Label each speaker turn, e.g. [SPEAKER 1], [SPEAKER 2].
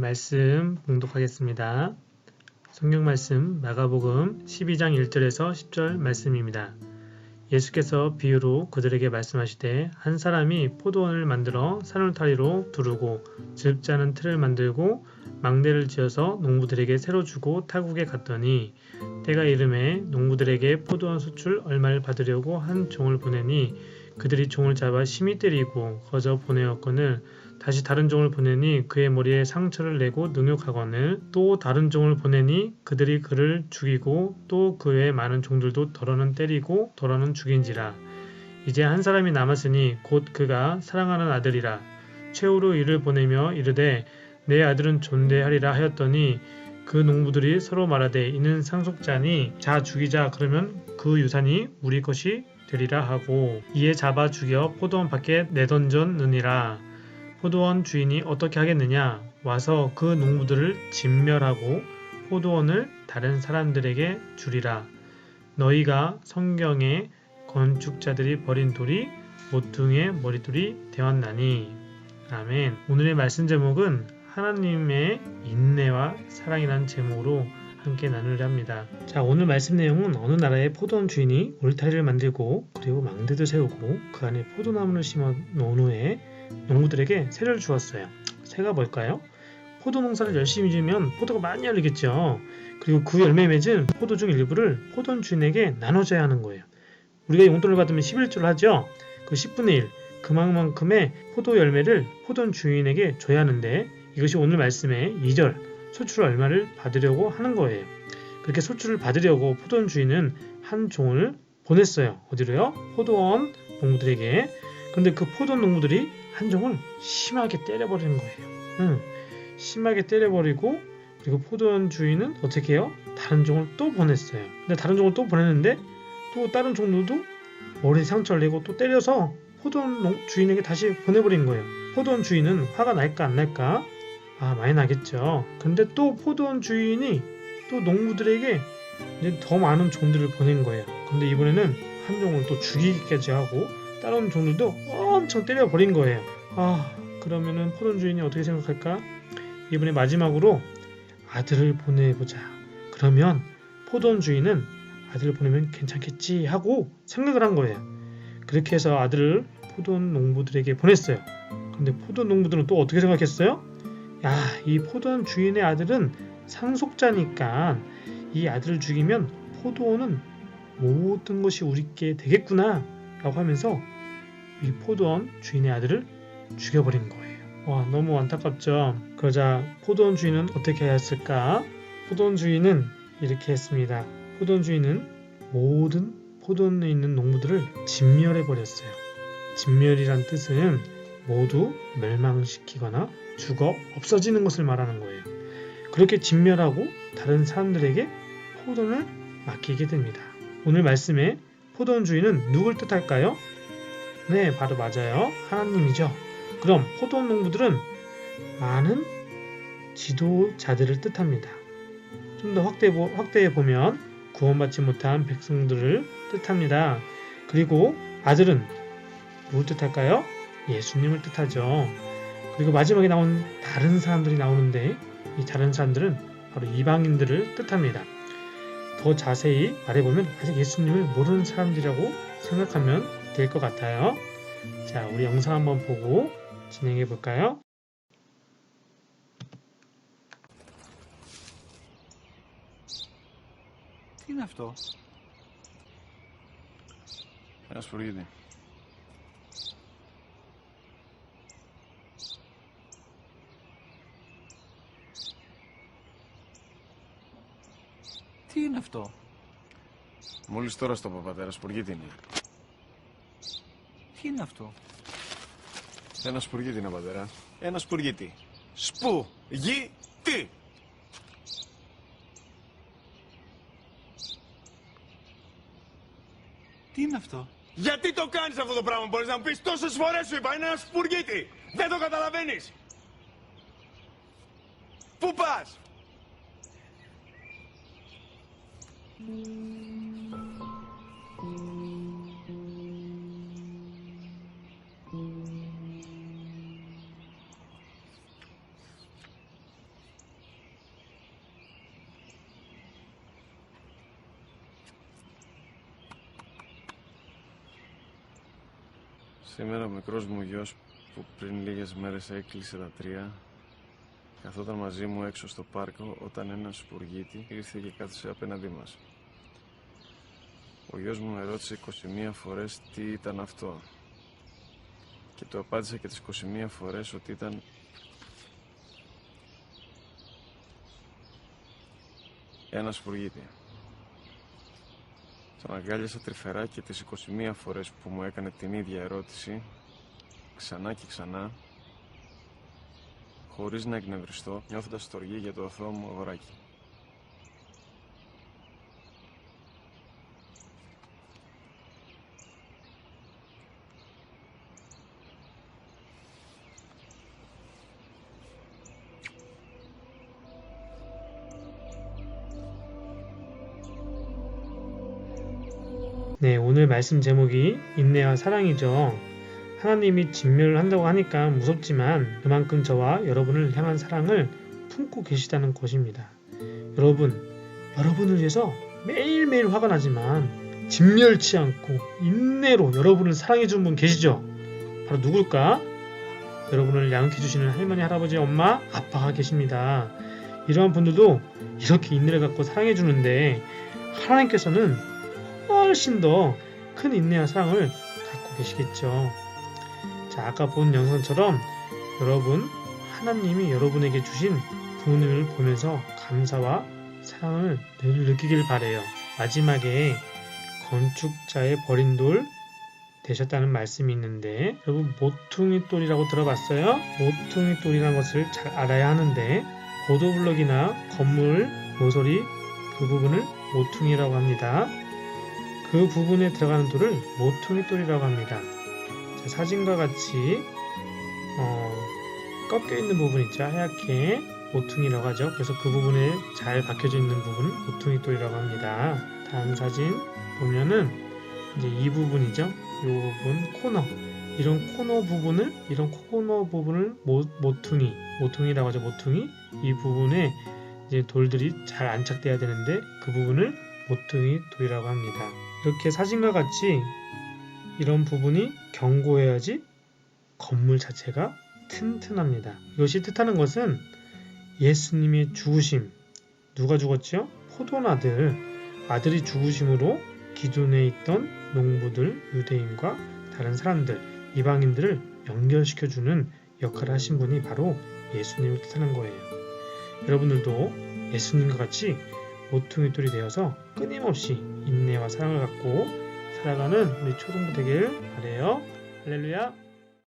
[SPEAKER 1] 말씀 봉독하겠습니다. 성경 말씀 마가복음 12장 1절에서 10절 말씀입니다. 예수께서 비유로 그들에게 말씀하시되 한 사람이 포도원을 만들어 산울타리로 두르고 즙자는 틀을 만들고 망대를 지어서 농부들에게 새로 주고 타국에 갔더니 때가 이름에 농부들에게 포도원 수출 얼마를 받으려고 한 종을 보내니 그들이 종을 잡아 심히 때리고 거저 보내었거늘 다시 다른 종을 보내니 그의 머리에 상처를 내고 능욕하거늘 또 다른 종을 보내니 그들이 그를 죽이고 또 그 외에 많은 종들도 더러는 때리고 더러는 죽인지라. 이제 한 사람이 남았으니 곧 그가 사랑하는 아들이라. 최후로 이를 보내며 이르되 내 아들은 존대하리라 하였더니 그 농부들이 서로 말하되 이는 상속자니 자 죽이자. 그러면 그 유산이 우리 것이 되리라 하고 이에 잡아 죽여 포도원 밖에 내던졌느니라. 포도원 주인이 어떻게 하겠느냐? 와서 그 농부들을 진멸하고 포도원을 다른 사람들에게 주리라. 너희가 성경에 건축자들이 버린 돌이 모퉁이의 머릿돌이 되었나니. 아멘. 오늘의 말씀 제목은 하나님의 인내와 사랑이라는 제목으로 함께 나누려 합니다. 자, 오늘 말씀 내용은 어느 나라의 포도원 주인이 울타리를 만들고 그리고 망대도 세우고 그 안에 포도나무를 심어 놓은 후에 농부들에게 새를 주었어요. 새가 뭘까요? 포도 농사를 열심히 지으면 포도가 많이 열리겠죠. 그리고 그 열매 맺은 포도 중 일부를 포도원 주인에게 나눠줘야 하는 거예요. 우리가 용돈을 받으면 11조를 하죠. 그 10분의 1, 그만큼의 포도 열매를 포도원 주인에게 줘야 하는데 이것이 오늘 말씀의 2절, 소출 얼마를 받으려고 하는 거예요. 그렇게 소출을 받으려고 포도원 주인은 한 종을 보냈어요. 어디로요? 포도원 농부들에게. 그런데 그 포도원 농부들이 한 종을 심하게 때려버리는 거예요. 심하게 때려버리고 그리고 포도원 주인은 어떻게 해요? 다른 종을 또 보냈어요. 근데 다른 종을 또 보냈는데 또 다른 종들도 머리에 상처를 내고 또 때려서 포도원 주인에게 다시 보내버린 거예요. 포도원 주인은 화가 날까 안 날까? 많이 나겠죠. 근데 또 포도원 주인이 또 농부들에게 이제 더 많은 종들을 보낸 거예요. 근데 이번에는 한 종을 또 죽이기까지 하고 다른 종들도 엄청 때려버린 거예요. 그러면은 포도원 주인이 어떻게 생각할까? 이번에 마지막으로 아들을 보내보자. 그러면 포도원 주인은 아들을 보내면 괜찮겠지 하고 생각을 한 거예요. 그렇게 해서 아들을 포도원 농부들에게 보냈어요. 근데 포도원 농부들은 또 어떻게 생각했어요? 이 포도원 주인의 아들은 상속자니까 이 아들을 죽이면 포도원은 모든 것이 우리께 되겠구나 라고 하면서 이 포도원 주인의 아들을 죽여버린 거예요. 너무 안타깝죠. 그러자 포도원 주인은 어떻게 했을까? 포도원 주인은 이렇게 했습니다. 포도원 주인은 모든 포도원에 있는 농부들을 진멸해버렸어요. 진멸이란 뜻은 모두 멸망시키거나 죽어 없어지는 것을 말하는 거예요. 그렇게 진멸하고 다른 사람들에게 포도원을 맡기게 됩니다. 오늘 말씀에 포도원 주인은 누굴 뜻할까요? 네, 바로 맞아요. 하나님이죠. 그럼 포도원 농부들은 많은 지도자들을 뜻합니다. 좀 더 확대해 보면 구원받지 못한 백성들을 뜻합니다. 그리고 아들은 누굴 뜻할까요? 예수님을 뜻하죠. 그리고 마지막에 나온 다른 사람들이 나오는데 이 다른 사람들은 바로 이방인들을 뜻합니다. 더 자세히 말해보면 아직 예수님을 모르는 사람들이라고 생각하면 될 것 같아요. 자, 우리 영상 한번 보고 진행해 볼까요?
[SPEAKER 2] Τι είναι αυτό?
[SPEAKER 3] Ένα σπουργίτι.
[SPEAKER 2] Τι είναι αυτό?
[SPEAKER 3] Μόλις τώρα στο πατέρα, σπουργίτι είναι.
[SPEAKER 2] Τι είναι αυτό?
[SPEAKER 3] Ένα σπουργίτι είναι, πατέρα. Ένα σπουργίτι. Σπουργίτι!
[SPEAKER 2] Τι είναι αυτό?
[SPEAKER 3] Γιατί το κάνεις αυτό το πράγμα, μπορείς να μου πεις? Τόσες φορές σου είπα, είναι ένα σπουργίτι. Δεν το καταλαβαίνεις. Πού πας?
[SPEAKER 4] Σήμερα ο μικρός μου γιος που πριν λίγες μέρες έκλεισε τα 3 καθόταν μαζί μου έξω στο πάρκο όταν ένας σπουργίτη ήρθε και κάθισε απέναντί μας. Ο γιος μου με ρώτησε 21 φορές τι ήταν αυτό και του απάντησα και τις 21 φορές ότι ήταν ένα σπουργίτη. Τον αγκάλιασα τρυφερά και τις 21 φορές που μου έκανε την ίδια ερώτηση, ξανά και ξανά, χωρίς να εκνευριστώ, νιώθοντας στοργή για το αθώο μου αγοράκι.
[SPEAKER 1] 네, 오늘 말씀 제목이 인내와 사랑이죠. 하나님이 진멸을 한다고 하니까 무섭지만 그만큼 저와 여러분을 향한 사랑을 품고 계시다는 것입니다. 여러분을 위해서 매일매일 화가 나지만 진멸치 않고 인내로 여러분을 사랑해 주는 분 계시죠? 바로 누굴까? 여러분을 양육해 주시는 할머니, 할아버지, 엄마, 아빠가 계십니다. 이러한 분들도 이렇게 인내를 갖고 사랑해 주는데 하나님께서는 훨씬 더 큰 인내와 사랑을 갖고 계시겠죠. 자, 아까 본 영상처럼 여러분, 하나님이 여러분에게 주신 부모님을 보면서 감사와 사랑을 늘 느끼길 바래요. 마지막에 건축자의 버린 돌 되셨다는 말씀이 있는데 여러분 모퉁이 돌이라고 들어봤어요? 모퉁이 돌이라는 것을 잘 알아야 하는데 보도블럭이나 건물 모서리 그 부분을 모퉁이라고 합니다. 그 부분에 들어가는 돌을 모퉁이 돌이라고 합니다. 자, 사진과 같이 꺾여 있는 부분 있죠? 하얗게 모퉁이라고 하죠. 그래서 그 부분에 잘 박혀져 있는 부분을 모퉁이 돌이라고 합니다. 다음 사진 보면은 이제 이 부분이죠. 이 부분 코너 이런 코너 부분을 모퉁이라고 하죠. 모퉁이 이 부분에 이제 돌들이 잘 안착돼야 되는데 그 부분을 모퉁이 돌이라고 합니다. 이렇게 사진과 같이 이런 부분이 견고해야지 건물 자체가 튼튼합니다. 이것이 뜻하는 것은 예수님의 죽으심, 누가 죽었죠? 포도나들, 아들이 죽으심으로 기존에 있던 농부들, 유대인과 다른 사람들, 이방인들을 연결시켜주는 역할을 하신 분이 바로 예수님을 뜻하는 거예요. 여러분들도 예수님과 같이 모퉁이 돌이 되어서 끊임없이 인내와 사랑을 갖고 살아가는 우리 초등부 되길 바래요. 할렐루야.